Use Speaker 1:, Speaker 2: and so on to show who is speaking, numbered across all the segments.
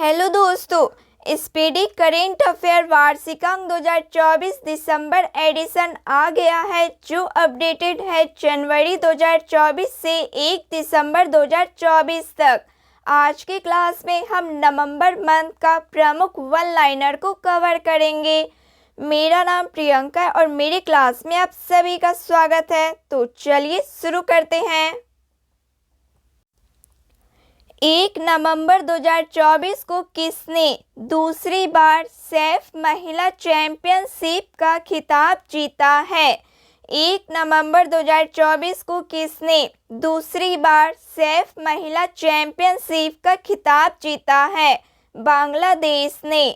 Speaker 1: Hello दोस्तों, speedy current affair वार्षिकांक 2024 दिसंबर addition आ गया है जो अपडेटेड है जनवरी 2024 से 1 दिसंबर 2024 तक। आज की क्लास में हम नवंबर मंथ का प्रमुख वन लाइनर को कवर करेंगे। मेरा नाम प्रियंका है और मेरी क्लास में आप सभी का स्वागत है। तो चलिए शुरू करते हैं। 1 नवंबर 2024 को किसने दूसरी बार सैफ महिला चैंपियनशिप का खिताब जीता है? 1 नवंबर 2024 को किसने दूसरी बार सैफ महिला चैंपियनशिप का खिताब जीता है? बांग्लादेश ने।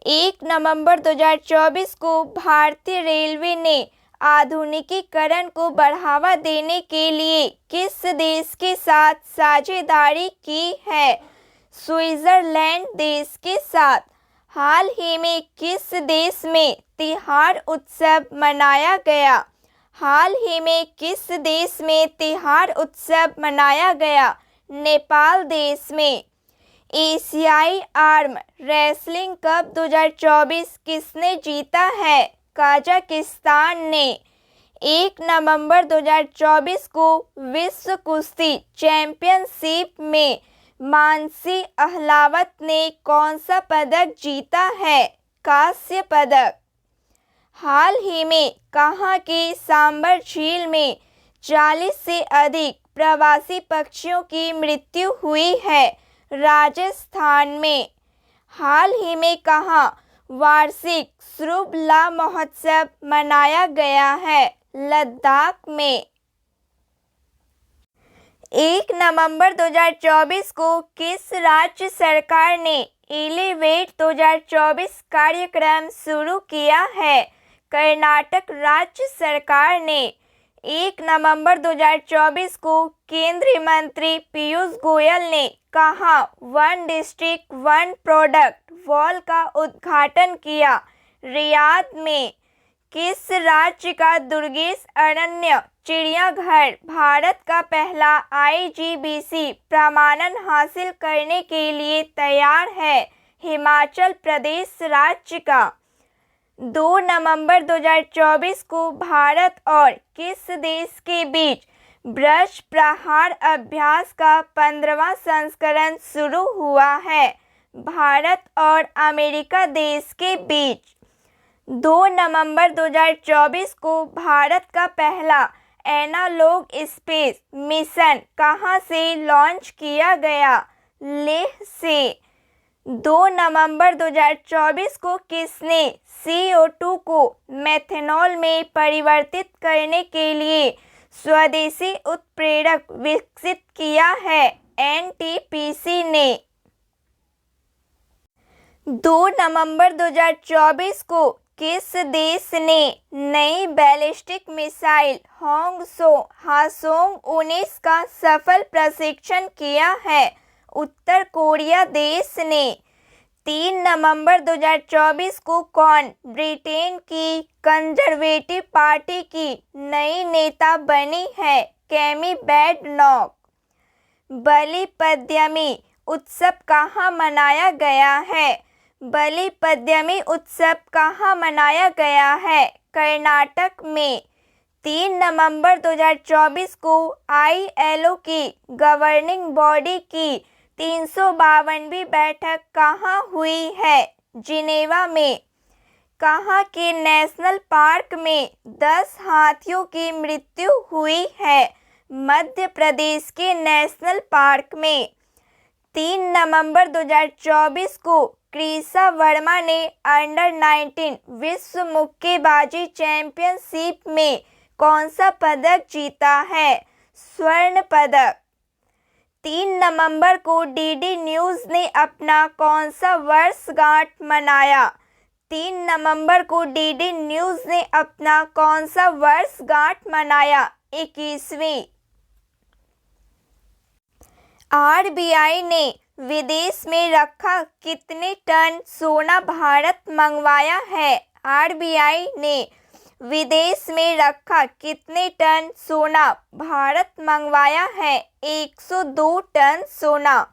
Speaker 1: 1 नवंबर 2024 को भारतीय रेलवे ने आधुनिकीकरण को बढ़ावा देने के लिए किस देश के साथ साझेदारी की है? स्विट्जरलैंड देश के साथ। हाल ही में किस देश में तिहार उत्सव मनाया गया? हाल ही में किस देश में तिहार उत्सव मनाया गया? नेपाल देश में। एशियाई आर्म रेसलिंग कप 2024 किसने जीता है? कजाकिस्तान ने। 1 नवंबर 2024 को विश्व कुश्ती चैंपियनशिप में मानसी अहलावत ने कौन सा पदक जीता है? कांस्य पदक। हाल ही में कहाँ की सांबर झील में 40 से अधिक प्रवासी पक्षियों की मृत्यु हुई है? राजस्थान में। हाल ही में कहाँ वार्षिक श्रुबला महोत्सव मनाया गया है? लद्दाख में। 1 नवंबर 2024 को किस राज्य सरकार ने एलिवेट 2024 कार्यक्रम शुरू किया है? कर्नाटक राज्य सरकार ने। 1 नवंबर 2024 को केंद्रीय मंत्री पीयूष गोयल ने कहा one district one product wall का उद्घाटन किया? रियाद में। किस राज्य का दुर्गेश अरण्य चिड़ियाघर भारत का पहला IGBC प्रमाणन हासिल करने के लिए तैयार है? हिमाचल प्रदेश राज्य का। 2 नवंबर 2024 को भारत और किस देश के बीच ब्रश प्रहार अभ्यास का 15वां संस्करण शुरू हुआ है? भारत और अमेरिका देश के बीच। 2 नवंबर 2024 को भारत का पहला एनालॉग स्पेस मिशन कहां से लॉन्च किया गया? लेह से। 2 नवंबर 2024 को किसने CO2 को मेथनॉल में परिवर्तित करने के लिए स्वदेशी उत्प्रेरक विकसित किया है? NTPC ने। 2 नवंबर 2024 को किस देश ने नई बैलिस्टिक मिसाइल हासोंग-19 का सफल प्रशिक्षण किया है? उत्तर कोरिया देश ने। 3 नवंबर 2024 को कौन ब्रिटेन की कंजर्वेटिव पार्टी की नई नेता बनी है? कैमी बैडनॉक। बलिपद्यमी उत्सव कहाँ मनाया गया है? बलिपद्यमी उत्सव कहाँ मनाया गया है? कर्नाटक में। 3 नवंबर 2024 को ILO की गवर्निंग बॉडी की 352वीं बैठक कहाँ हुई है? जिनेवा में। कहाँ के नेशनल पार्क में 10 हाथियों की मृत्यु हुई है? मध्य प्रदेश के नेशनल पार्क में। 3 नवंबर 2024 को क्रिसा वर्मा ने अंडर-19 विश्व मुक्केबाजी चैंपियनशिप में कौन सा पदक जीता है? स्वर्ण पदक। 3 नवंबर को DD न्यूज़ ने अपना कौन सा वर्षगांठ मनाया? 3 नवंबर को DD न्यूज़ ने अपना कौन सा वर्षगांठ मनाया? 21वीं। RBI ने विदेश में रखा कितने टन सोना भारत मंगवाया है? RBI ने विदेश में रखा कितने टन सोना भारत मंगवाया है? 102 टन सोना।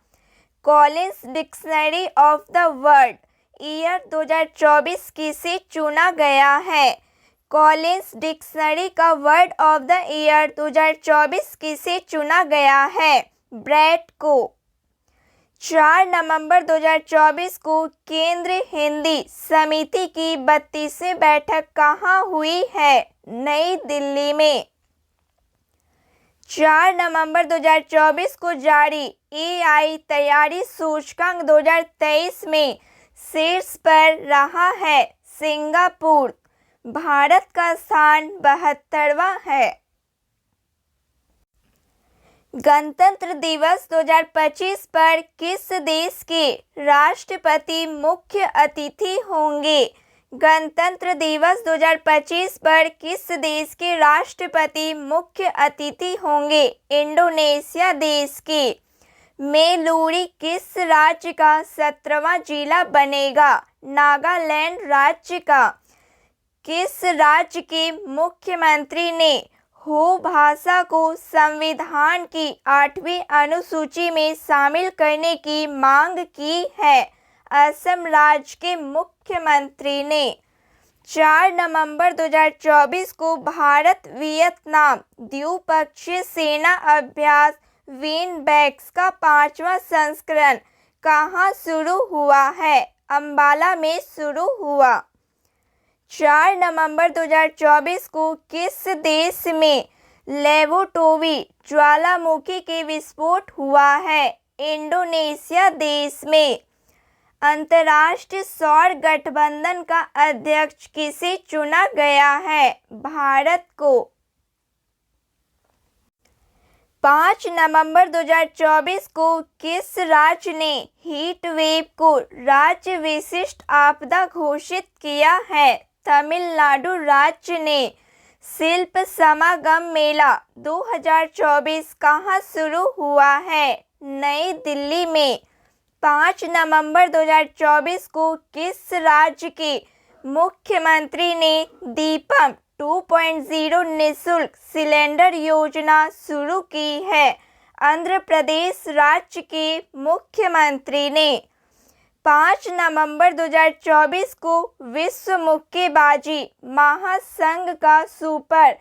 Speaker 1: Collins dictionary of the world year 2024 किसे चुना गया है? कॉलिंस डिक्शनरी का वर्ड ऑफ द ईयर 2024 किसे चुना गया है? ब्रैड को। 4 नवंबर 2024 को केंद्रीय हिंदी समिति की 32वीं बैठक कहाँ हुई है? नई दिल्ली में। 4 नवंबर 2024 को जारी AI तैयारी सूचकांक 2023 में शीर्ष पर रहा है सिंगापुर। भारत का स्थान 72वां है। गणतंत्र दिवस 2025 पर किस देश के राष्ट्रपति मुख्य अतिथि होंगे? गणतंत्र दिवस 2025 पर किस देश के राष्ट्रपति मुख्य अतिथि होंगे? इंडोनेशिया देश के। मेलूरी किस राज्य का 17वां जिला बनेगा? नागालैंड राज्य का। किस राज्य के मुख्यमंत्री ने हो भाषा को संविधान की 8वीं अनुसूची में शामिल करने की मांग की है? असम राज्य के मुख्यमंत्री ने। 4 नवंबर 2024 को भारत वियतनाम द्विपक्षीय सेना अभ्यास विनबैक्स का 5वां संस्करण कहाँ शुरू हुआ है? अंबाला में शुरू हुआ। 4 नवंबर 2024 को किस देश में लेवोटोवी ज्वालामुखी के विस्फोट हुआ है? इंडोनेशिया देश में। अंतर्राष्ट्रीय सौर गठबंधन का अध्यक्ष किसे चुना गया है? भारत को। 5 नवंबर 2024 को किस राज्य ने हीट वेव को राज्य विशिष्ट आपदा घोषित किया है? तमिलनाडु राज्य ने। शिल्प समागम मेला 2024 कहाँ शुरू हुआ है? नई दिल्ली में। 5 नवंबर 2024 को किस राज्य के मुख्यमंत्री ने दीपम 2.0 निःशुल्क सिलेंडर योजना शुरू की है? आंध्र प्रदेश राज्य के मुख्यमंत्री ने। 5 नवंबर 2024 को विश्व मुक्केबाजी महासंघ का सुपर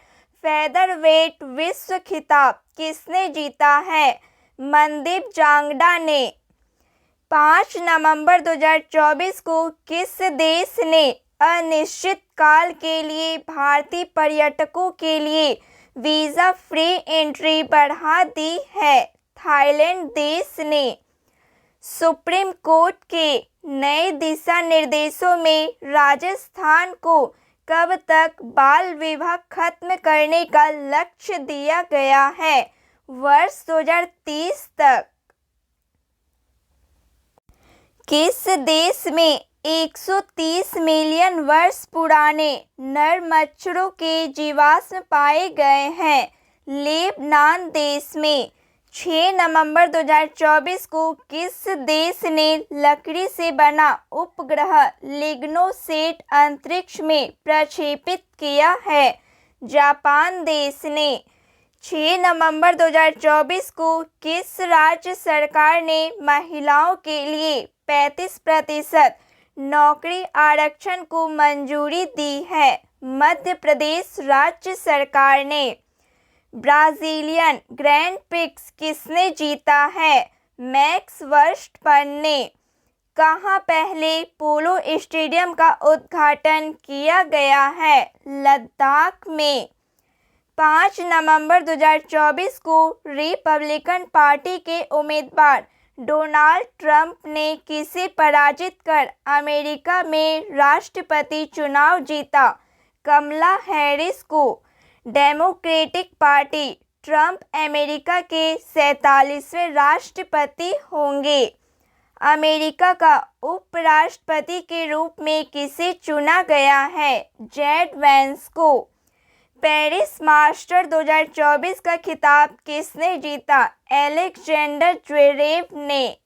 Speaker 1: फेदरवेट विश्व खिताब किसने जीता है? मनदीप जांगड़ा ने। 5 नवंबर 2024 को किस देश ने अनिश्चित काल के लिए भारतीय पर्यटकों के लिए वीज़ा फ्री एंट्री बढ़ा दी है? थाईलैंड देश ने। सुप्रीम कोर्ट के नए दिशा निर्देशों में राजस्थान को कब तक बाल विवाह खत्म करने का लक्ष्य दिया गया है? वर्ष 2030 तक। किस देश में 130 मिलियन वर्ष पुराने नर मच्छरों के जीवाश्म पाए गए हैं? लेबनान देश में। 6 नवंबर 2024 को किस देश ने लकड़ी से बना उपग्रह लिग्नोसेट अंतरिक्ष में प्रक्षेपित किया है? जापान देश ने। 6 नवंबर 2024 को किस राज्य सरकार ने महिलाओं के लिए 35% नौकरी आरक्षण को मंजूरी दी है? मध्य प्रदेश राज्य सरकार ने। ब्राजीलियन ग्रैंड प्रिक्स किसने जीता है? मैक्स वर्स्टपन ने। कहाँ पहले पोलो स्टेडियम का उद्घाटन किया गया है? लद्दाख में। 5 नवंबर 2024 को रिपब्लिकन पार्टी के उम्मीदवार डोनाल्ड ट्रंप ने किसे पराजित कर अमेरिका में राष्ट्रपति चुनाव जीता? कमला हैरिस को। Democratic party. ट्रंप अमेरिका के 47वें राष्ट्रपति होंगे। अमेरिका का उपराष्ट्रपति के रूप में किसे चुना गया है? जेड वेंस को। पेरिस मास्टर 2024 का खिताब किसने जीता? एलेक्जेंडर ज्वेरेव ने।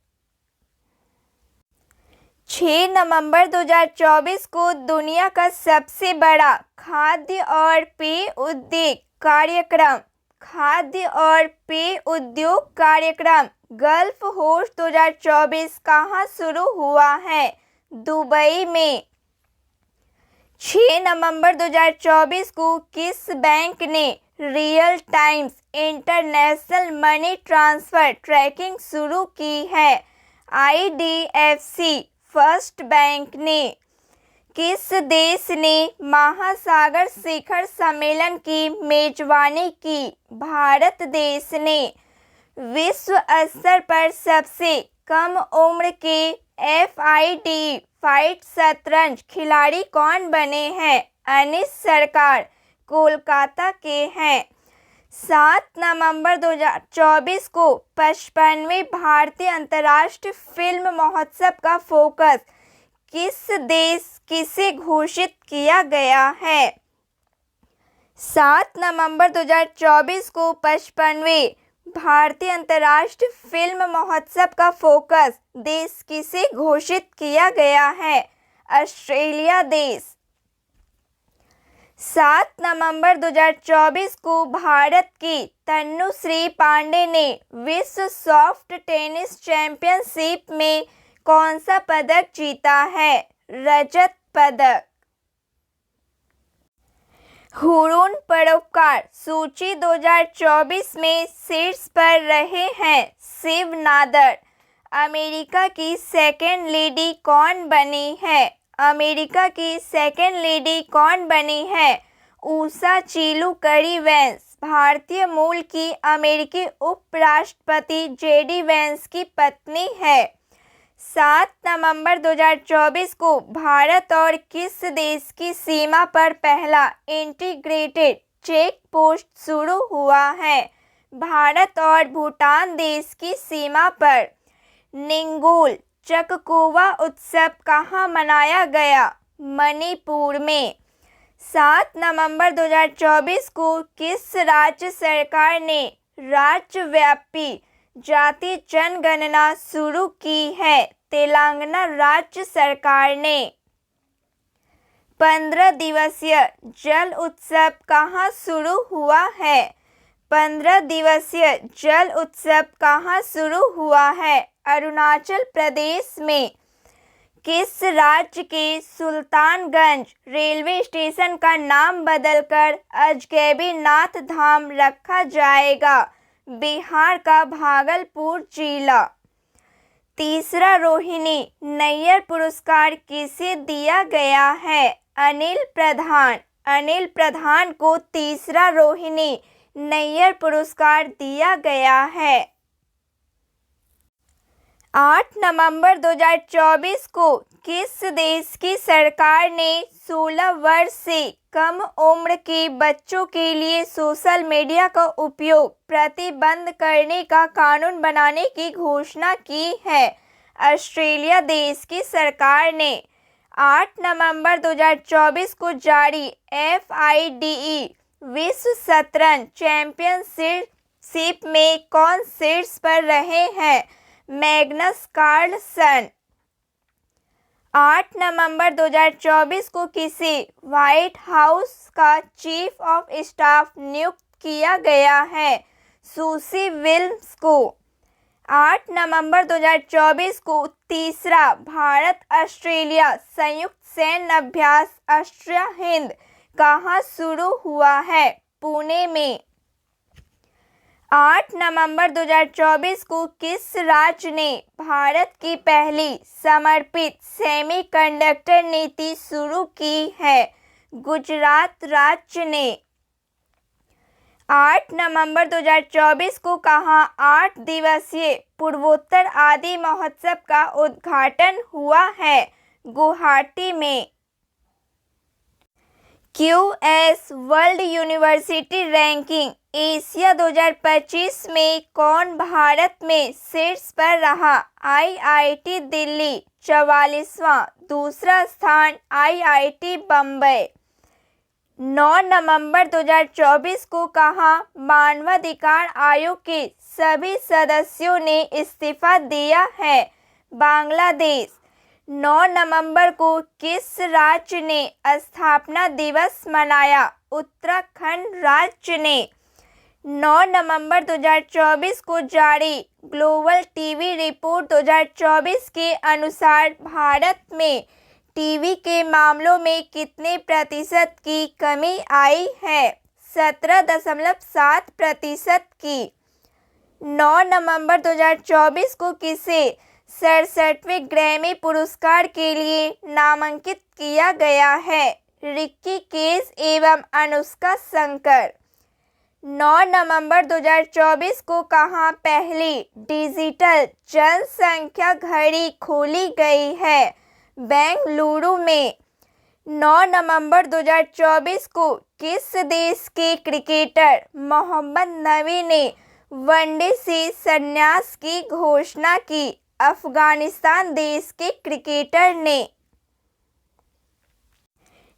Speaker 1: 6 नवंबर 2024 को दुनिया का सबसे बड़ा खाद्य और पेय उद्योग कार्यक्रम खाद्य और पेय उद्योग कार्यक्रम गल्फ होस्ट 2024 कहाँ शुरू हुआ है? दुबई में। 6 नवंबर 2024 को किस बैंक ने real times international money transfer tracking शुरू की है? IDFC फर्स्ट बैंक ने। किस देश ने महासागर शिखर सम्मेलन की मेजबानी की? भारत देश ने। विश्व स्तर पर सबसे कम उम्र के FIDE फाइट शतरंज खिलाड़ी कौन बने हैं? अनीश सरकार कोलकाता के हैं। 7 नवंबर 2024 को 55वें भारतीय अंतर्राष्ट्रीय फिल्म महोत्सव का फोकस किसे घोषित किया गया है? 7 नवंबर 2024 को 55वें भारतीय अंतर्राष्ट्रीय फिल्म महोत्सव का फोकस देश किसे घोषित किया गया है? ऑस्ट्रेलिया देश। 7 नवंबर 2024 को भारत की तनुश्री पांडे ने विश्व सॉफ्ट टेनिस चैंपियनशिप में कौन सा पदक जीता है? रजत पदक। हुरून परोपकार सूची 2024 में शीर्ष पर रहे हैं शिव नादर। अमेरिका की सेकेंड लेडी कौन बनी है? अमेरिका की सेकेंड लेडी कौन बनी है? उषा चिलुकरी वेंस भारतीय मूल की अमेरिकी उपराष्ट्रपति JD वेंस की पत्नी है। 7 नवंबर 2024 को भारत और किस देश की सीमा पर पहला इंटीग्रेटेड चेक पोस्ट शुरू हुआ है? भारत और भूटान देश की सीमा पर। निंगोल चककोवा उत्सव कहाँ मनाया गया? मणिपुर में। 7 नवंबर 2024 को किस राज्य सरकार ने राज्यव्यापी जाति जनगणना शुरू की है? तेलंगाना राज्य सरकार ने। 15 दिवसीय जल उत्सव कहाँ शुरू हुआ है? 15 दिवसीय जल उत्सव कहाँ शुरू हुआ है? अरुणाचल प्रदेश में। किस राज्य के सुल्तानगंज रेलवे स्टेशन का नाम बदलकर अजगैबी नाथ धाम रखा जाएगा? बिहार का भागलपुर जिला। तीसरा रोहिणी नैयर पुरस्कार किसे दिया गया है? अनिल प्रधान। अनिल प्रधान को तीसरा रोहिणी नैयर पुरस्कार दिया गया है। 8 नवंबर 2024 को किस देश की सरकार ने 16 वर्ष से कम उम्र के बच्चों के लिए सोशल मीडिया का उपयोग प्रतिबंध करने का कानून बनाने की घोषणा की है? ऑस्ट्रेलिया देश की सरकार ने। 8 नवंबर 2024 को जारी FIDE विश्व शतरंज चैंपियनशिप में कौन शीर्ष पर रहे हैं? Magnus Carlsen. 8 नवंबर 2024 को किसे व्हाइट हाउस का चीफ ऑफ स्टाफ नियुक्त किया गया है? सुसी विल्स को। 8 नवंबर 2024 को तीसरा भारत ऑस्ट्रेलिया संयुक्त सैन्य अभ्यास ऑस्ट्रिया हिंद कहाँ शुरू हुआ है? पुणे में। 8 नवंबर 2024 को किस राज्य ने भारत की पहली समर्पित सेमीकंडक्टर नीति शुरू की है? गुजरात राज्य ने। 8 नवंबर 2024 को कहाँ 8 दिवसीय पूर्वोत्तर आदि महोत्सव का उद्घाटन हुआ है? गुवाहाटी में। QS world university ranking Asia 2025 में कौन भारत में शीर्ष पर रहा? IIT दिल्ली 44वां, दूसरा स्थान IIT बम्बई। 9 नवंबर 2024 को कहाँ मानवाधिकार आयोग के सभी सदस्यों ने इस्तीफा दिया है? बांग्लादेश। 9 नवंबर को किस राज्य ने स्थापना दिवस मनाया? उत्तराखंड राज्य ने। 9 नवंबर 2024 को जारी ग्लोबल टीवी रिपोर्ट 2024 के अनुसार भारत में टीवी के मामलों में कितने प्रतिशत की कमी आई है? 17.7% की। 9 नवंबर 2024 को किसे 67वें ग्रैमी पुरस्कार के लिए नामांकित किया गया है? रिकी केस एवं अनुष्का शंकर। 9 नवंबर 2024 को कहाँ पहली डिजिटल जनसंख्या घड़ी खोली गई है? बेंगलुरु में। 9 नवंबर 2024 को किस देश के क्रिकेटर मोहम्मद नबी ने वनडे से संन्यास की घोषणा की? अफगानिस्तान देश के क्रिकेटर ने।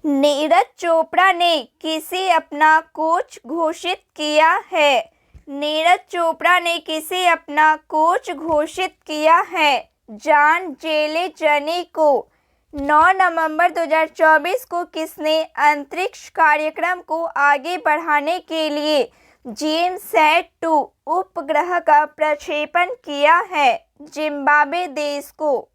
Speaker 1: नीरज चोपड़ा ने किसे अपना कोच घोषित किया है? नीरज चोपड़ा ने किसे अपना कोच घोषित किया है? जॉन जेलेजनी को। 9 नवंबर 2024 को किसने अंतरिक्ष कार्यक्रम को आगे बढ़ाने के लिए जीएमसैट-2 उपग्रह का प्रक्षेपण किया है? जिम्बाब्वे देश को।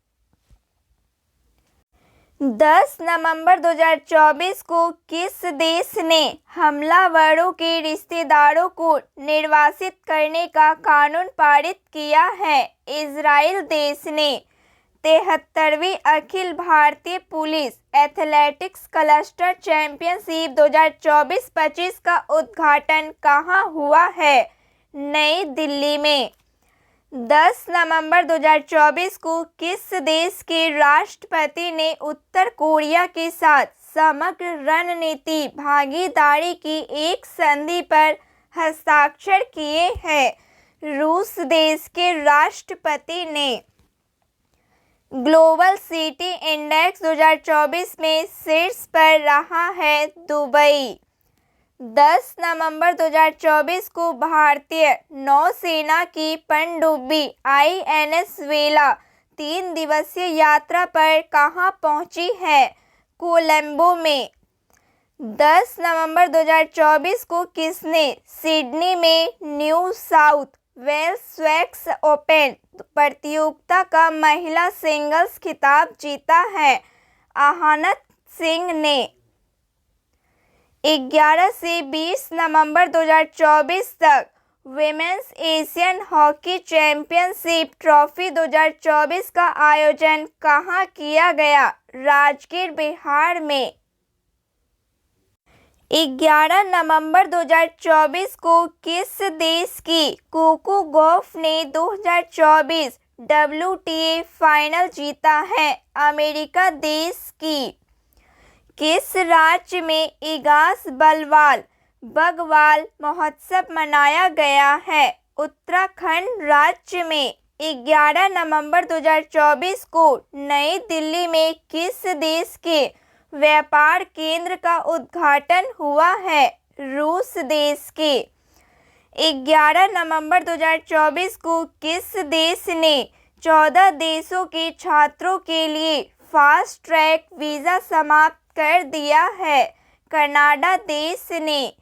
Speaker 1: 10 नवंबर 2024 को किस देश ने हमलावरों के रिश्तेदारों को निर्वासित करने का कानून पारित किया है? इजराइल देश ने। 73वीं Akhil Bharatiya police athletics cluster championship 2024-25 का उद्घाटन कहाँ हुआ है? नई दिल्ली में। 10 नवंबर 2024 को किस देश के राष्ट्रपति ने उत्तर कोरिया के साथ समग्र रणनीति भागीदारी की एक संधि पर हस्ताक्षर किए हैं? रूस देश के राष्ट्रपति ने। ग्लोबल सिटी इंडेक्स 2024 में शीर्ष पर रहा है दुबई। 10 नवंबर 2024 को भारतीय नौसेना की पनडुब्बी आईएनएस वेला 3 दिवसीय यात्रा पर कहाँ पहुंची है? कोलंबो में। 10 नवंबर 2024 को किसने सिडनी में न्यू साउथ वेल्स स्वेक्स ओपन प्रतियोगिता का महिला सिंगल्स खिताब जीता है? आहानत सिंह ने। 11 से 20 नवंबर 2024 तक women's Asian hockey championship trophy 2024 का आयोजन कहाँ किया गया? राजगीर बिहार में। 11 नवंबर 2024 को किस देश की कोको गॉफ ने 2024 WTA फाइनल जीता है? अमेरिका देश की। किस राज्य में इगास बलवाल बगवाल महोत्सव मनाया गया है? उत्तराखंड राज्य में। 11 नवंबर 2024 को नई दिल्ली में किस देश के व्यापार केंद्र का उद्घाटन हुआ है? रूस देश के। 11 नवंबर 2024 को किस देश ने 14 देशों के छात्रों के लिए फास्ट ट्रैक वीज़ा समाप्त कर दिया है? कनाडा देश ने।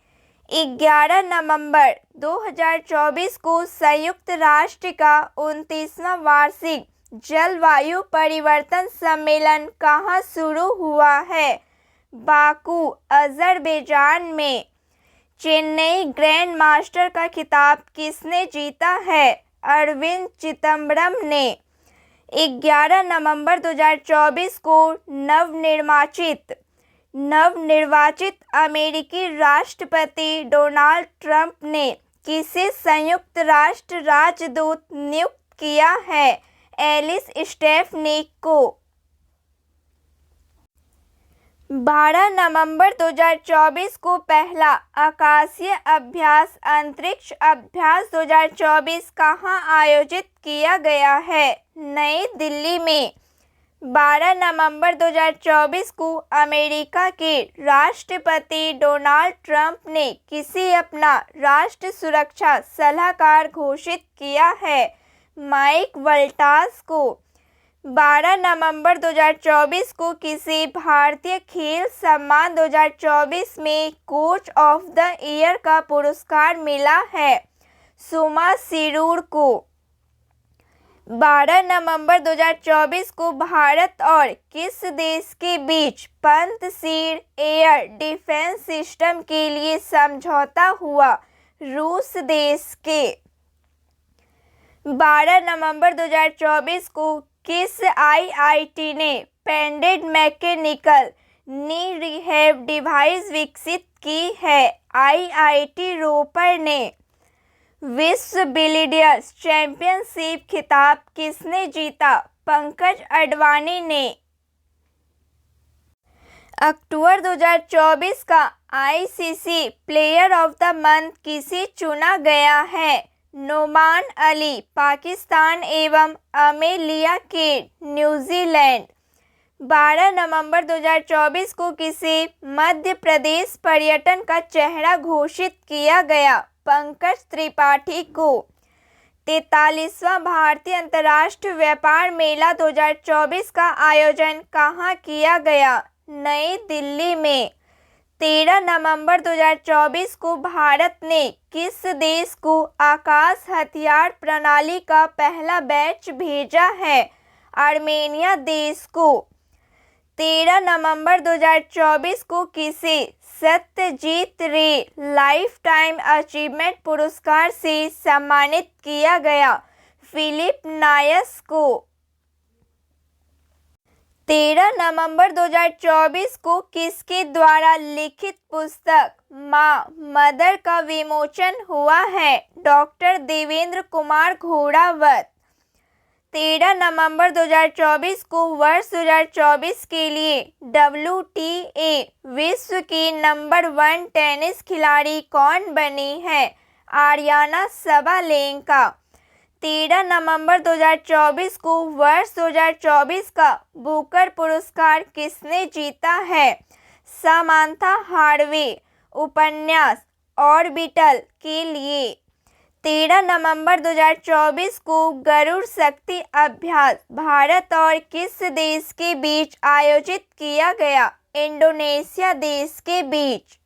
Speaker 1: 11 नवंबर 2024 को संयुक्त राष्ट्र का 29वां वार्षिक जलवायु परिवर्तन सम्मेलन कहाँ शुरू हुआ है? बाकू अजरबैजान में। चेन्नई ग्रैंड मास्टर का खिताब किसने जीता है? अरविंद चिदम्बरम ने। 11 नवंबर 2024 को नवनिर्वाचित अमेरिकी राष्ट्रपति डोनाल्ड ट्रंप ने किसे संयुक्त राष्ट्र राजदूत नियुक्त किया है? एलिस स्टेफनिक को। 12 नवंबर 2024 को पहला आकाशीय अभ्यास अंतरिक्ष अभ्यास 2024 कहाँ आयोजित किया गया है? नई दिल्ली में। 12 नवंबर 2024 को अमेरिका के राष्ट्रपति डोनाल्ड ट्रंप ने किसे अपना राष्ट्र सुरक्षा सलाहकार घोषित किया है? माइक वल्टास को। 12 नवंबर 2024 को किसे भारतीय खेल सम्मान 2024 में कोच ऑफ द ईयर का पुरस्कार मिला है? सुमा सिरूर को। 12 नवंबर 2024 को भारत और किस देश के बीच पंतसीर एयर डिफेंस सिस्टम के लिए समझौता हुआ? रूस देश के। 12 नवंबर 2024 को किस आईआईटी ने पेंडेड मैकेनिकल नी रिहैब डिवाइस विकसित की है? आईआईटी रोपड़ ने। विश्व बिलियर्ड्स चैंपियनशिप खिताब किसने जीता? पंकज अडवाणी ने। अक्टूबर 2024 का ICC player of the month किसे चुना गया है? नोमान अली पाकिस्तान एवं अमेलिया केर न्यूजीलैंड। 12 नवंबर 2024 को किसे मध्य प्रदेश पर्यटन का चेहरा घोषित किया गया? पंकज त्रिपाठी को। 43वां भारतीय अंतर्राष्ट्रीय व्यापार मेला 2024 का आयोजन कहाँ किया गया? नई दिल्ली में। 13 नवंबर 2024 को भारत ने किस देश को आकाश हथियार प्रणाली का पहला बैच भेजा है? आर्मेनिया देश को। 13 नवंबर 2024 को किसे सत्यजीत रे लाइफ टाइम अचीवमेंट पुरस्कार से सम्मानित किया गया? फिलिप नायस को। 13 नवंबर 2024 को किसके द्वारा लिखित पुस्तक माँ मदर का विमोचन हुआ है? डॉक्टर देवेंद्र कुमार घोड़ावत। 13 नवंबर 2024 को वर्ष 2024 के लिए WTA विश्व की नंबर 1 टेनिस खिलाड़ी कौन बनी है? Aryna Sabalenka. 13 नवंबर 2024 को वर्ष 2024 का बुकर पुरस्कार किसने जीता है? समांथा हार्वे उपन्यास ऑर्बिटल के लिए। 13 नवंबर 2024 को गरुड़ शक्ति अभ्यास भारत और किस देश के बीच आयोजित किया गया? इंडोनेशिया देश के बीच।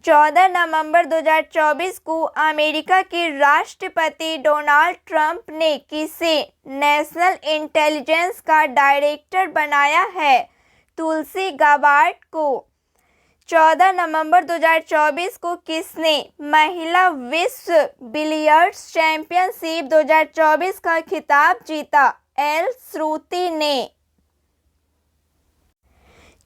Speaker 1: 14 नवंबर 2024 को अमेरिका के राष्ट्रपति डोनाल्ड ट्रंप ने किसे नेशनल इंटेलिजेंस का डायरेक्टर बनाया है? तुलसी गाबार्ड को। 14 नवंबर 2024 को किसने महिला विश्व बिलियर्ड्स चैंपियनशिप 2024 का खिताब जीता? एल श्रुति ने।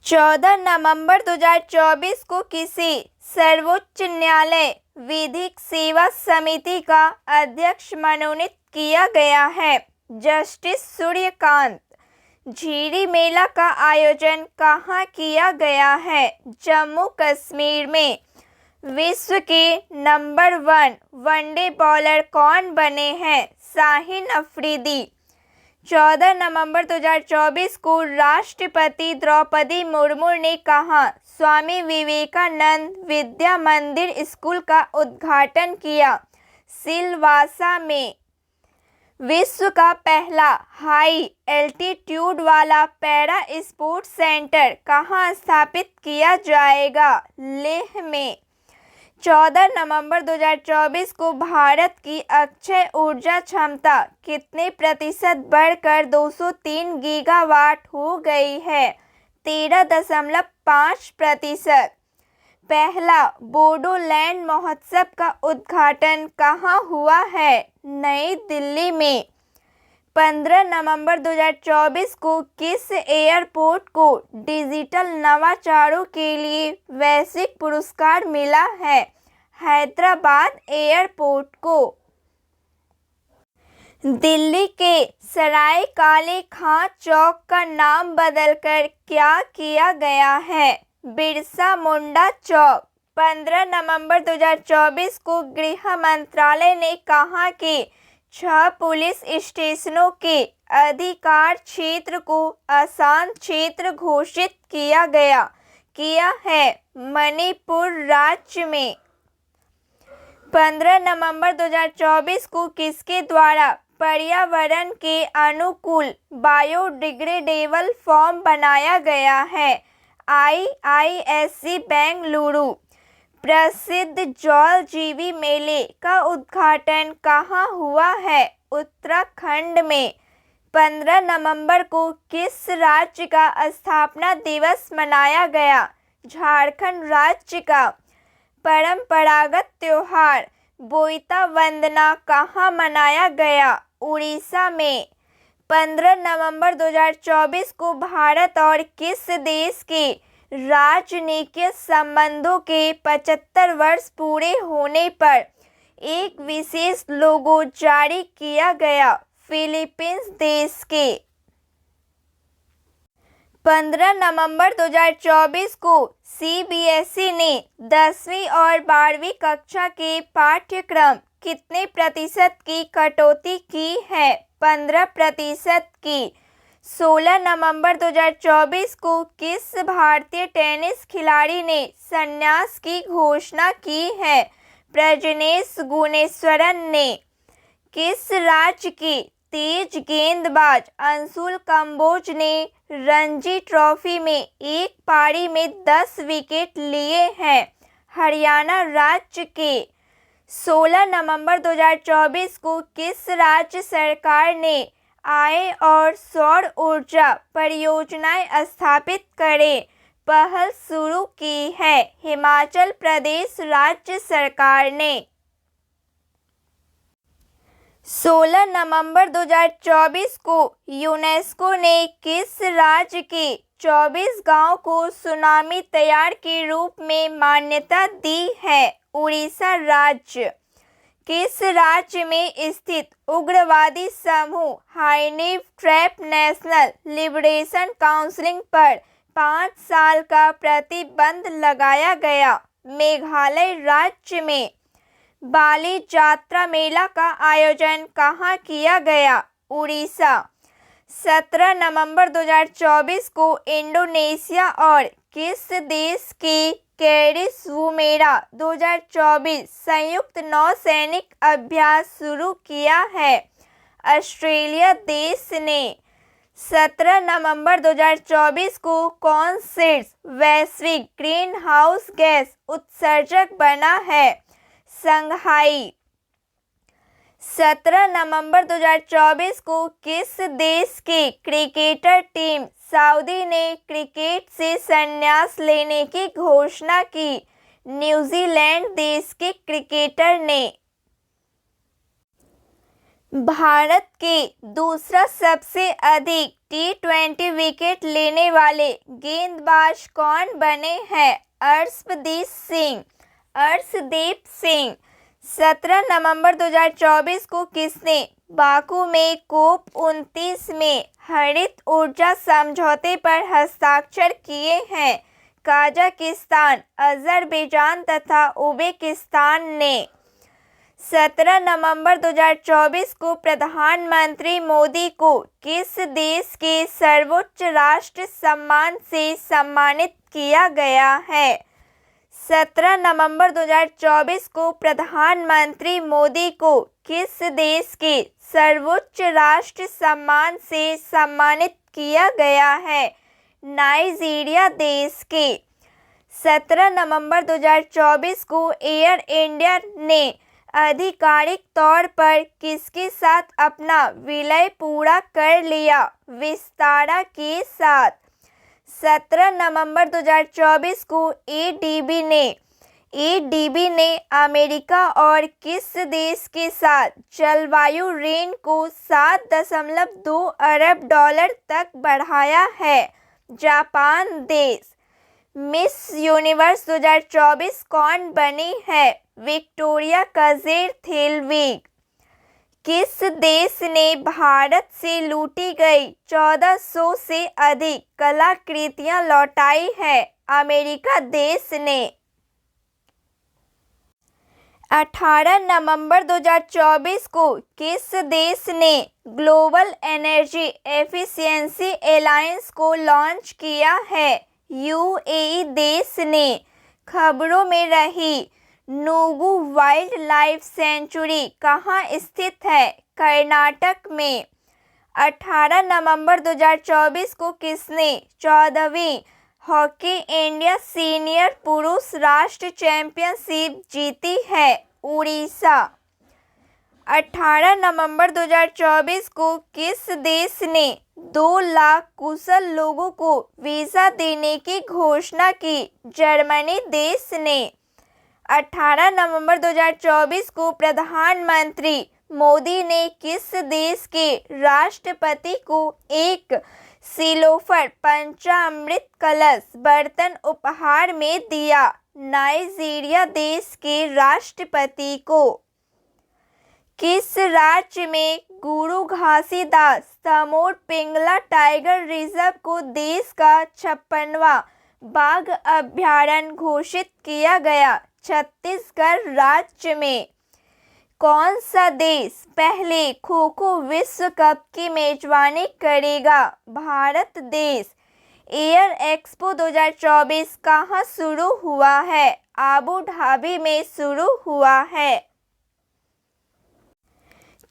Speaker 1: 14 नवंबर 2024 को किसे सर्वोच्च न्यायालय विधिक सेवा समिति का अध्यक्ष मनोनीत किया गया है? जस्टिस सूर्यकांत। झीरी मेला का आयोजन कहाँ किया गया है? जम्मू कश्मीर में। विश्व के नंबर 1 वनडे बॉलर कौन बने हैं? शाहीन अफरीदी। 14 नवंबर 2024 को राष्ट्रपति द्रौपदी मुर्मू ने कहा स्वामी विवेकानंद विद्या मंदिर स्कूल का उद्घाटन किया? सिलवासा में। विश्व का पहला हाई एल्टीट्यूड वाला पैरा स्पोर्ट्स सेंटर कहाँ स्थापित किया जाएगा? लेह में। 14 नवंबर 2024 को भारत की अक्षय ऊर्जा क्षमता कितने प्रतिशत बढ़कर 203 गीगावाट हो गई है? 13.5%। पहला बोडोलैंड महोत्सव का उद्घाटन कहाँ हुआ है? नई दिल्ली में। 15 नवंबर 2024 को किस एयरपोर्ट को डिजिटल नवाचारों के लिए वैश्विक पुरस्कार मिला है? हैदराबाद एयरपोर्ट को। दिल्ली के सराय काले खां चौक का नाम बदलकर क्या किया गया है? बिरसा मुंडा चौक। 15 नवंबर 2024 को गृह मंत्रालय ने कहा कि 6 पुलिस स्टेशनों के अधिकार क्षेत्र को आसान क्षेत्र घोषित किया है मणिपुर राज्य में। 15 नवंबर 2024 को किसके द्वारा पर्यावरण के अनुकूल बायोडिग्रेडेबल फोम बनाया गया है। IISc बेंगलुरु प्रसिद्ध जौलजीवी मेले का उद्घाटन कहाँ हुआ है? उत्तराखंड में। 15 नवंबर को किस राज्य का स्थापना दिवस मनाया गया? झारखंड राज्य का। परंपरागत त्योहार बोईता वंदना कहाँ मनाया गया? उड़ीसा में। 15 नवंबर 2024 को भारत और किस देश के राजनीतिक संबंधों के 75 वर्ष पूरे होने पर एक विशेष लोगो जारी किया गया? फिलीपींस देश के। 15 नवंबर 2024 को CBSE ने 10वीं और 12वीं कक्षा के पाठ्यक्रम कितने प्रतिशत की कटौती की है? 15% की। 16 नवंबर 2024 को किस भारतीय टेनिस खिलाड़ी ने संन्यास की घोषणा की है? प्रजनेश गुणेश्वरन ने। किस राज्य की तेज गेंदबाज अंशुल कंबोज ने रणजी ट्रॉफी में एक पारी में 10 विकेट लिए हैं? हरियाणा राज्य के। 16 नवंबर 2024 को किस राज्य सरकार ने आय और सौर ऊर्जा परियोजनाएं स्थापित करें पहल शुरू की है? हिमाचल प्रदेश राज्य सरकार ने। 16 नवंबर 2024 को यूनेस्को ने किस राज्य के 24 गांव को सुनामी तैयार के रूप में मान्यता दी है? उड़ीसा राज्य। किस राज्य में स्थित उग्रवादी समूह हाईनीव ट्रैप नेशनल लिबरेशन काउंसिल पर 5 साल का प्रतिबंध लगाया गया? मेघालय राज्य में। बाली जात्रा मेला का आयोजन कहाँ किया गया? उड़ीसा। 17 नवंबर 2024 को इंडोनेशिया और किस देश के कैरिस वुमेरा 2024 संयुक्त नौसैनिक अभ्यास शुरू किया है? ऑस्ट्रेलिया देश ने। 17 नवंबर 2024 को कौन शीर्ष वैश्विक ग्रीन हाउस गैस उत्सर्जक बना है? संघाई। 17 नवंबर 2024 को किस देश के क्रिकेटर टीम सऊदी ने क्रिकेट से संन्यास लेने की घोषणा की? न्यूजीलैंड देश के क्रिकेटर ने। भारत के दूसरा सबसे अधिक T20 विकेट लेने वाले गेंदबाज कौन बने हैं? अर्शदीप सिंह। 17 नवंबर 2024 को किसने बाकू में COP29 में हरित ऊर्जा समझौते पर हस्ताक्षर किए हैं? कजाकिस्तान, अजरबैजान तथा उज़्बेकिस्तान ने। 17 नवंबर 2024 को प्रधानमंत्री मोदी को किस देश के सर्वोच्च राष्ट्र सम्मान से सम्मानित किया गया है? 17 नवंबर 2024 को प्रधानमंत्री मोदी को किस देश के सर्वोच्च राष्ट्र सम्मान से सम्मानित किया गया है? नाइजीरिया देश के। 17 नवंबर 2024 को एयर इंडिया ने आधिकारिक तौर पर किसके साथ अपना विलय पूरा कर लिया? विस्तारा के साथ। 17 नवंबर 2024 को एडीबी ने अमेरिका और किस देश के साथ जलवायु ऋण को 7.2 अरब डॉलर तक बढ़ाया है? जापान देश। मिस यूनिवर्स 2024 कौन बनी है? विक्टोरिया कजेर-थेलविग। किस देश ने भारत से लूटी गई 1400 से अधिक कलाकृतियां लौटाई है? अमेरिका देश ने। 18 नवंबर 2024 को किस देश ने ग्लोबल एनर्जी एफिशिएंसी अलायंस को लॉन्च किया है? UAE देश ने। खबरों में रही नुगु वाइल्ड लाइफ सेंचुरी कहाँ स्थित है? कर्नाटक में। 18 नवंबर 2024 को किसने 14वीं हॉकी इंडिया सीनियर पुरुष राष्ट्रीय चैंपियनशिप जीती है? उड़ीसा। 18 नवंबर 2024 को किस देश ने 2 लाख कुशल लोगों को वीज़ा देने की घोषणा की? जर्मनी देश ने। 18 नवंबर 2024 को प्रधानमंत्री मोदी ने किस देश के राष्ट्रपति को एक सिल्वर पंचामृत कलश बर्तन उपहार में दिया? नाइजीरिया देश के राष्ट्रपति को। किस राज्य में गुरु घासीदास तमोर पिंगला टाइगर रिजर्व को देश का 56वां बाघ अभयारण्य घोषित किया गया? छत्तीसगढ़ राज्य में। कौन सा देश पहले खो खो विश्व कप की मेजबानी करेगा? भारत देश। एयर एक्सपो 2024 कहाँ शुरू हुआ है? आबू धाबी में शुरू हुआ है।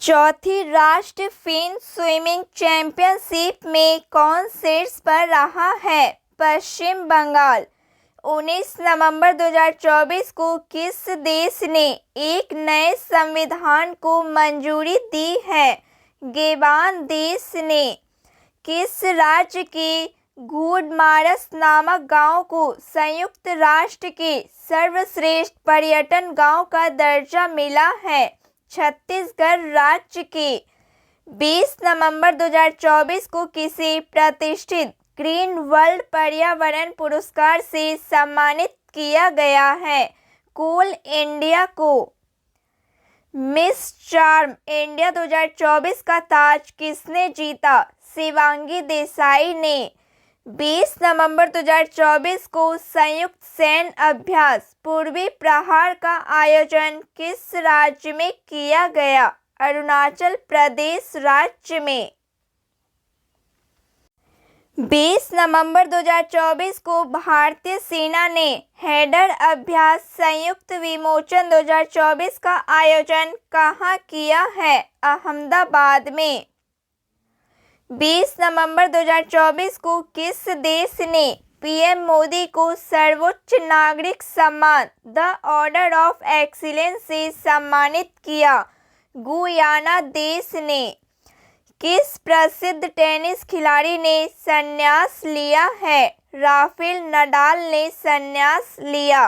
Speaker 1: चौथी राष्ट्रीय फिन स्विमिंग चैंपियनशिप में कौन शीर्ष पर रहा है? पश्चिम बंगाल। 19 नवंबर 2024 को किस देश ने एक नए संविधान को मंजूरी दी है? गैबोन देश ने। किस राज्य के गूडमारस नामक गांव को संयुक्त राष्ट्र के सर्वश्रेष्ठ पर्यटन गांव का दर्जा मिला है? छत्तीसगढ़ राज्य के। 20 नवंबर 2024 को किसे प्रतिष्ठित ग्रीन वर्ल्ड पर्यावरण पुरस्कार से सम्मानित किया गया है? कोल इंडिया को। मिस चार्म इंडिया 2024 का ताज किसने जीता? शिवांगी देसाई ने। 20 नवंबर 2024 को संयुक्त सैन्य अभ्यास पूर्वी प्रहार का आयोजन किस राज्य में किया गया? अरुणाचल प्रदेश राज्य में। 20 नवंबर 2024 को भारतीय सेना ने हेडर अभ्यास संयुक्त विमोचन 2024 का आयोजन कहाँ किया है? अहमदाबाद में। 20 नवंबर 2024 को किस देश ने पीएम मोदी को सर्वोच्च नागरिक सम्मान द ऑर्डर ऑफ एक्सीलेंस से सम्मानित किया? गुयाना देश ने। किस प्रसिद्ध टेनिस खिलाड़ी ने संन्यास लिया है? राफेल नडाल ने संन्यास लिया।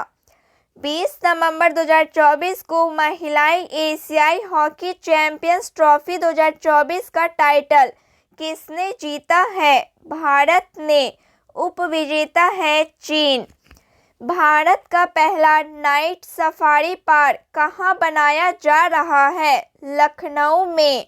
Speaker 1: 20 नवंबर 2024 को महिलाएं एशियाई हॉकी चैंपियंस ट्रॉफी 2024 का टाइटल किसने जीता है? भारत ने। उपविजेता है चीन। भारत का पहला नाइट सफारी पार्क कहाँ बनाया जा रहा है? लखनऊ में।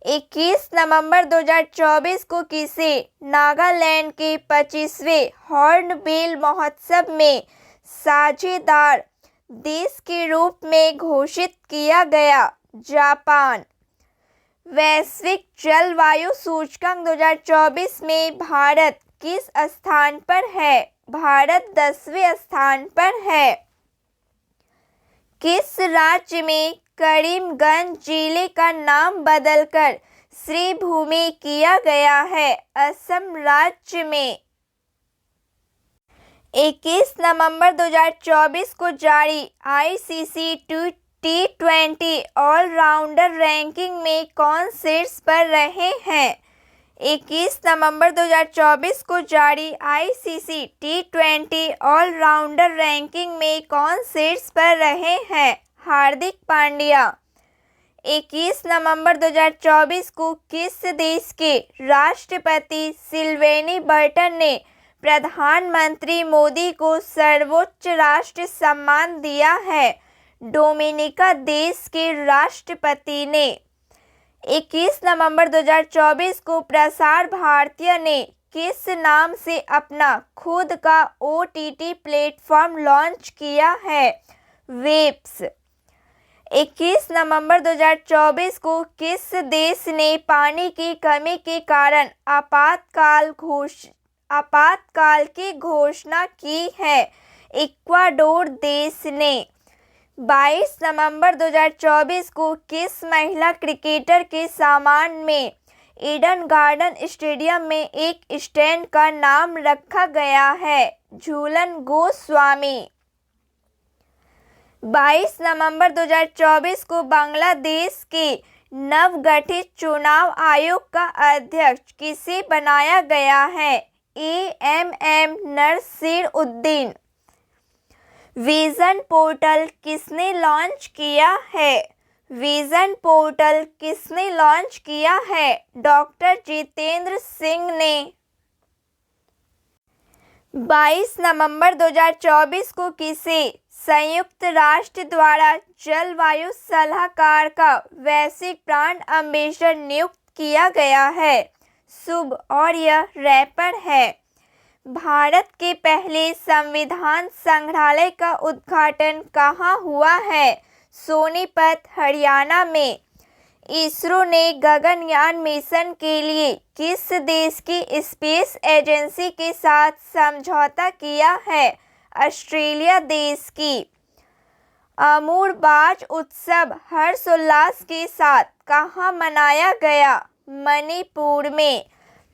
Speaker 1: 21 नवंबर 2024 को किसे नागालैंड के 25वें हॉर्नबिल महोत्सव में साझेदार देश के रूप में घोषित किया गया? जापान। वैश्विक जलवायु सूचकांक 2024 में भारत किस स्थान पर है? भारत 10वें स्थान पर है। किस राज्य में करीमगंज जिले का नाम बदलकर श्रीभूमि किया गया है? असम राज्य में। 21 नवंबर 2024 को जारी आईसीसी T20 ऑलराउंडर रैंकिंग में कौन शीर्ष पर रहे हैं? 21 नवंबर 2024 को जारी आईसीसी T20 ऑलराउंडर रैंकिंग में कौन शीर्ष पर रहे हैं? हार्दिक पांड्या। 21 नवंबर 2024 को किस देश के राष्ट्रपति सिल्वेनी बर्टन ने प्रधानमंत्री मोदी को सर्वोच्च राष्ट्रीय सम्मान दिया है? डोमिनिका देश के राष्ट्रपति ने। 21 नवंबर 2024 को प्रसार भारती ने किस नाम से अपना खुद का OTT प्लेटफॉर्म लॉन्च किया है? वेब्स। 21 नवंबर 2024 को किस देश ने पानी की कमी के कारण आपातकाल की घोषणा की है? इक्वाडोर देश ने। 22 नवंबर 2024 को किस महिला क्रिकेटर के सम्मान में ईडन गार्डन स्टेडियम में एक स्टैंड का नाम रखा गया है? झूलन गोस्वामी। 22 नवंबर 2024 को बांग्लादेश के नवगठित चुनाव आयोग का अध्यक्ष किसे बनाया गया है? AMM नसीरुद्दीन। विजन पोर्टल किसने लॉन्च किया है? विजन पोर्टल किसने लॉन्च किया है? डॉक्टर जितेंद्र सिंह ने। 22 नवंबर 2024 को किसे संयुक्त राष्ट्र द्वारा जलवायु सलाहकार का वैश्विक ब्रांड एम्बेसडर नियुक्त किया गया है? शुभ, और यह रैपर है। भारत के पहले संविधान संग्रहालय का उद्घाटन कहाँ हुआ है? सोनीपत, हरियाणा में। इसरो ने गगनयान मिशन के लिए किस देश की स्पेस एजेंसी के साथ समझौता किया है? ऑस्ट्रेलिया देश की। अमूरबाज उत्सव हर्षोल्लास के साथ कहाँ मनाया गया? मणिपुर में।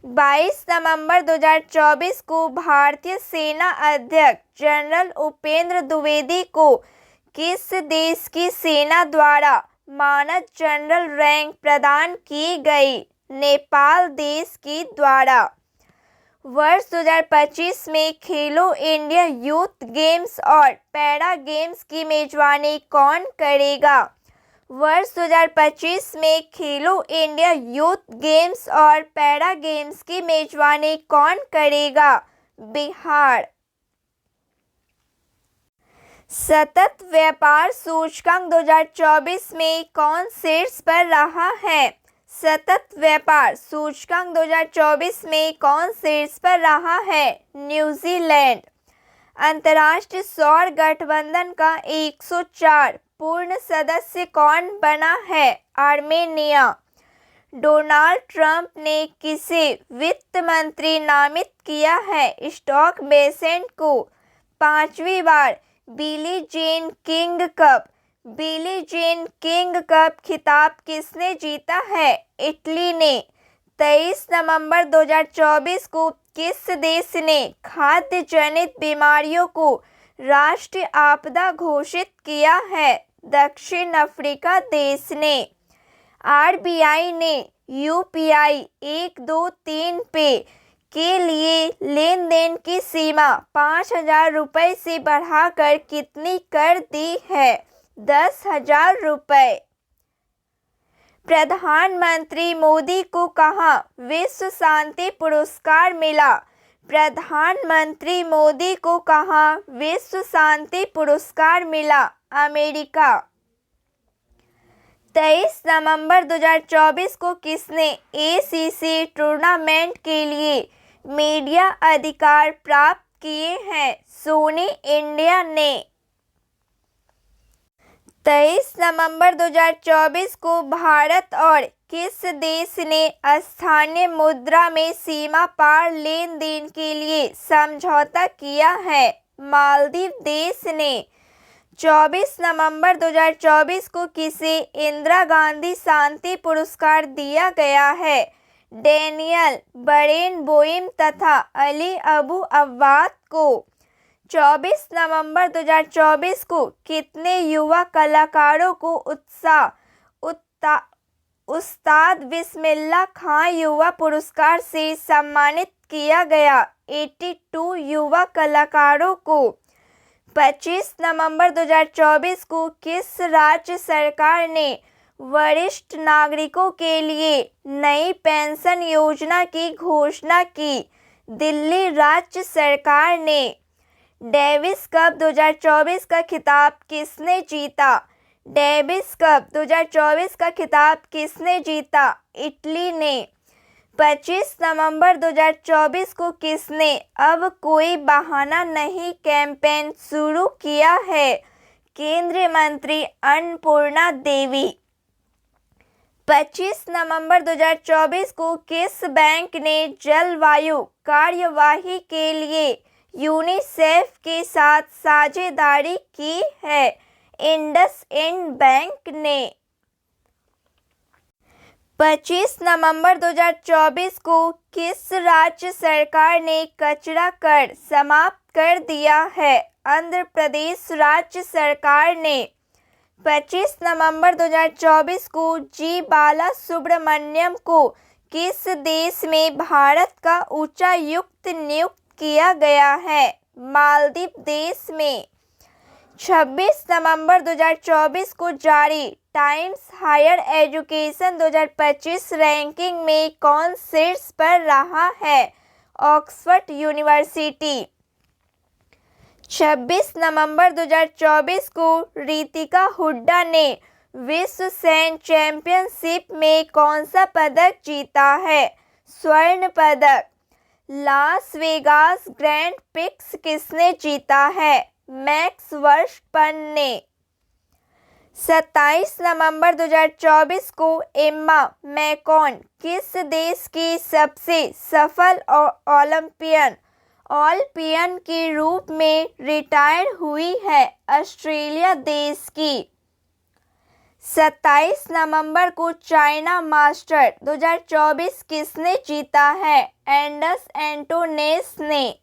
Speaker 1: 22 नवंबर 2024 को भारतीय सेना अध्यक्ष जनरल उपेंद्र द्विवेदी को किस देश की सेना द्वारा मानद जनरल रैंक प्रदान की गई? नेपाल देश की द्वारा। वर्ष 2025 में खेलो इंडिया यूथ गेम्स और पैरा गेम्स की मेजबानी कौन करेगा? वर्ष 2025 में खेलो इंडिया यूथ गेम्स और पैरा गेम्स की मेजबानी कौन करेगा? बिहार। सतत व्यापार सूचकांक 2024 में कौन शीर्ष पर रहा है? सतत व्यापार सूचकांक 2024 में कौन शीर्ष पर रहा है? न्यूजीलैंड। अंतर्राष्ट्रीय सौर गठबंधन का 104 पूर्ण सदस्य कौन बना है? आर्मेनिया। डोनाल्ड ट्रंप ने किसे वित्त मंत्री नामित किया है? स्कॉट बेसेंट को। 5वीं बार बिली जेन किंग कप। बिली जेन किंग कप खिताब किसने जीता है? इटली ने। 23 नवंबर 2024 को किस देश ने खाद्य जनित बीमारियों को राष्ट्रीय आपदा घोषित किया है? दक्षिण अफ्रीका देश ने। RBI ने UPI 123 पे के लिए लेन देन की सीमा 5,000 रुपये से बढ़ाकर कितनी कर दी है? 10,000 रुपये। प्रधानमंत्री मोदी को कहाँ विश्व शांति पुरस्कार मिला? प्रधानमंत्री मोदी को कहाँ विश्व शांति पुरस्कार मिला? अमेरिका। 23 नवंबर 2024 को किसने ACC टूर्नामेंट के लिए मीडिया अधिकार प्राप्त किए हैं? सोनी इंडिया ने। 23 नवंबर 2024 को भारत और किस देश ने स्थानीय मुद्रा में सीमा पार लेन देन के लिए समझौता किया है? मालदीव देश ने। 24 नवंबर 2024 को किसे इंदिरा गांधी शांति पुरस्कार दिया गया है? डैनियल बरेनबोइम तथा अली अबू अव्वाद को। 24 नवंबर 2024 को कितने युवा कलाकारों को उस्ताद बिस्मिल्लाह खां युवा पुरस्कार से सम्मानित किया गया? 82 युवा कलाकारों को। 25 नवंबर 2024 को किस राज्य सरकार ने वरिष्ठ नागरिकों के लिए नई पेंशन योजना की घोषणा की? दिल्ली राज्य सरकार ने। डेविस कप 2024 का खिताब किसने जीता? डेविस कप 2024 का खिताब किसने जीता? इटली ने। 25 नवंबर 2024 को किसने अब कोई बहाना नहीं कैंपेन शुरू किया है? केंद्रीय मंत्री अन्नपूर्णा देवी। 25 नवंबर 2024 को किस बैंक ने जलवायु कार्यवाही के लिए यूनिसेफ के साथ साझेदारी की है? इंडसइंड बैंक ने। 25 नवंबर 2024 को किस राज्य सरकार ने कचरा कर समाप्त कर दिया है? आंध्र प्रदेश राज्य सरकार ने 25 नवंबर 2024 को जी बालासुब्रमण्यम को किस देश में भारत का उच्चायुक्त नियुक्त किया गया है? मालदीव देश में। 26 नवंबर 2024 को जारी टाइम्स हायर एजुकेशन 2025 रैंकिंग में कौन शीर्ष पर रहा है? Oxford university. 26 नवंबर 2024 को रितिका हुड्डा ने विश्व सैन्य चैंपियनशिप में कौन सा पदक जीता है? स्वर्ण पदक। लास वेगास ग्रैंड प्रिक्स किसने जीता है? मैक्स वर्स्टपन ने। 27 नवंबर 2024 को एम्मा मैकॉन किस देश की सबसे सफल ओलंपियन के रूप में रिटायर हुई है? ऑस्ट्रेलिया देश की। 27 नवंबर को चाइना मास्टर 2024 किसने जीता है? एंडर्स एंटोनेस ने।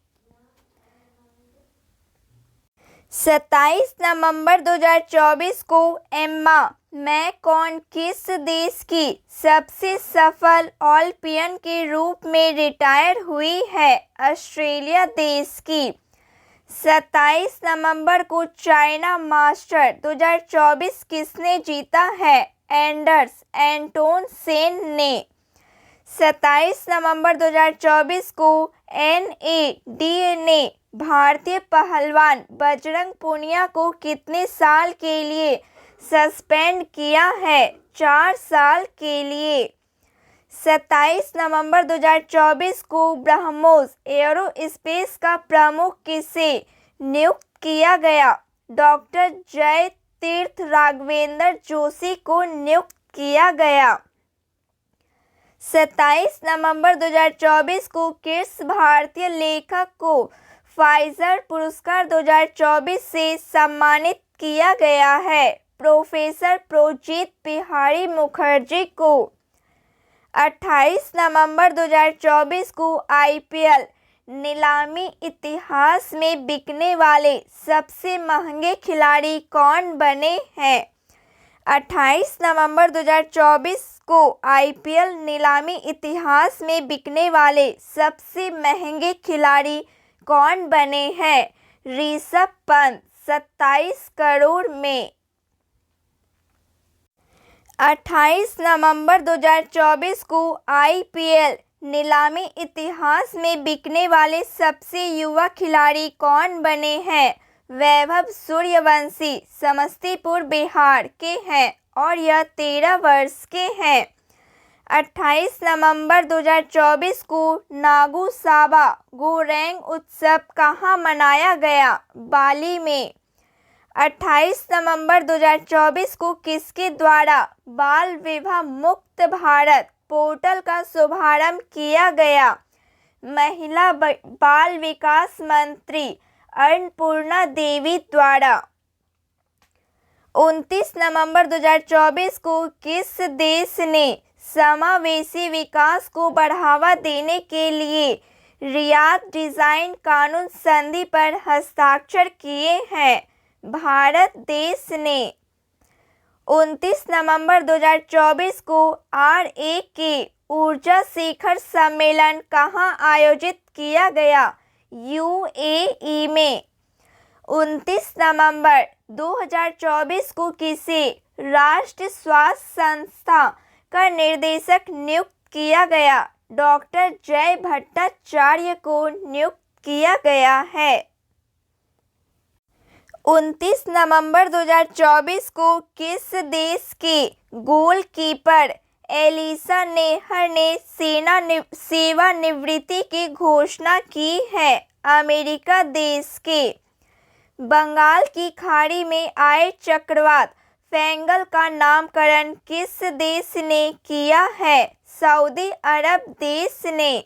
Speaker 1: 27 नवंबर 2024 को एम्मा मैकॉन किस देश की सबसे सफल ओलंपियन के रूप में रिटायर हुई है? ऑस्ट्रेलिया देश की। 27 नवंबर को चाइना मास्टर 2024 किसने जीता है? एंडर्स एंटोन सेन ने। 27 नवंबर 2024 को NADA ने भारतीय पहलवान बजरंग पूनिया को कितने साल के लिए सस्पेंड किया है? 4 साल के लिए। 27 नवंबर 2024 को ब्रह्मोस एयरोस्पेस का प्रमुख किसे नियुक्त किया गया? डॉक्टर जय तीर्थ राघवेंद्र जोशी को नियुक्त किया गया। 27 नवंबर 2024 को किस भारतीय लेखक को फाइजर पुरस्कार 2024 से सम्मानित किया गया है? प्रोफेसर प्रोजित बिहारी मुखर्जी को। 28 नवंबर 2024 को IPL नीलामी इतिहास में बिकने वाले सबसे महंगे खिलाड़ी कौन बने हैं? 28 नवंबर 2024 को IPL नीलामी इतिहास में बिकने वाले सबसे महंगे खिलाड़ी कौन बने हैं? ऋषभ पंत 27 करोड़ में। 28 नवंबर 2024 को IPL नीलामी इतिहास में बिकने वाले सबसे युवा खिलाड़ी कौन बने हैं? वैभव सूर्यवंशी समस्तीपुर बिहार के हैं और यह 13 वर्ष के हैं। 28 नवंबर 2024 को नागू साबा गोरेंग उत्सव कहाँ मनाया गया? बाली में। 28 नवंबर 2024 को किसके द्वारा बाल विवाह मुक्त भारत पोर्टल का शुभारंभ किया गया? महिला बाल विकास मंत्री अन्नपूर्णा देवी द्वारा। 29 नवंबर 2024 को किस देश ने समावेशी विकास को बढ़ावा देने के लिए रियाद डिजाइन कानून संधि पर हस्ताक्षर किए हैं? भारत देश ने। 29 नवंबर 2024 को RA के ऊर्जा शिखर सम्मेलन कहाँ आयोजित किया गया? UAE में। 29 नवंबर 2024 को किसे राष्ट्रीय स्वास्थ्य संस्था का निर्देशक नियुक्त किया गया? डॉक्टर जय भट्टाचार्य को नियुक्त किया गया है। 29 नवंबर 2024 को किस देश के गोलकीपर एलिसा नेहर ने सेवानिवृत्ति की घोषणा की है? अमेरिका देश के। बंगाल की खाड़ी में आए चक्रवात फेंगल का नामकरण किस देश ने किया है? सऊदी अरब देश ने।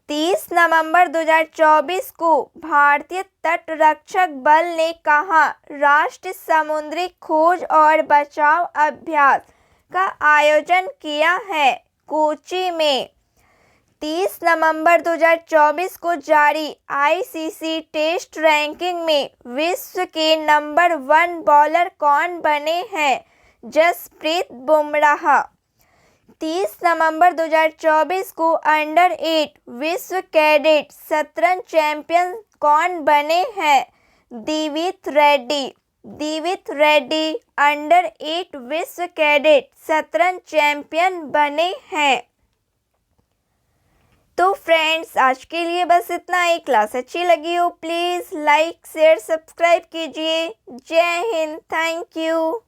Speaker 1: 30 नवंबर 2024 को भारतीय तटरक्षक बल ने कहाँ राष्ट्रीय समुद्री खोज और बचाव अभ्यास का आयोजन किया है? कोच्चि में। 30 नवंबर 2024 को जारी आईसीसी टेस्ट रैंकिंग में विश्व के नंबर 1 बॉलर कौन बने हैं? जसप्रीत बुमराह। 30 नवंबर 2024 को अंडर 8 विश्व कैडेट शतरंज चैंपियन कौन बने हैं? दिविथ रेड्डी। दिविथ रेड्डी अंडर 8 विश्व कैडेट शतरंज चैंपियन बने हैं। तो फ्रेंड्स, आज के लिए बस इतना ही। क्लास अच्छी लगी हो प्लीज़ लाइक शेयर सब्सक्राइब कीजिए। जय हिंद। Thank you.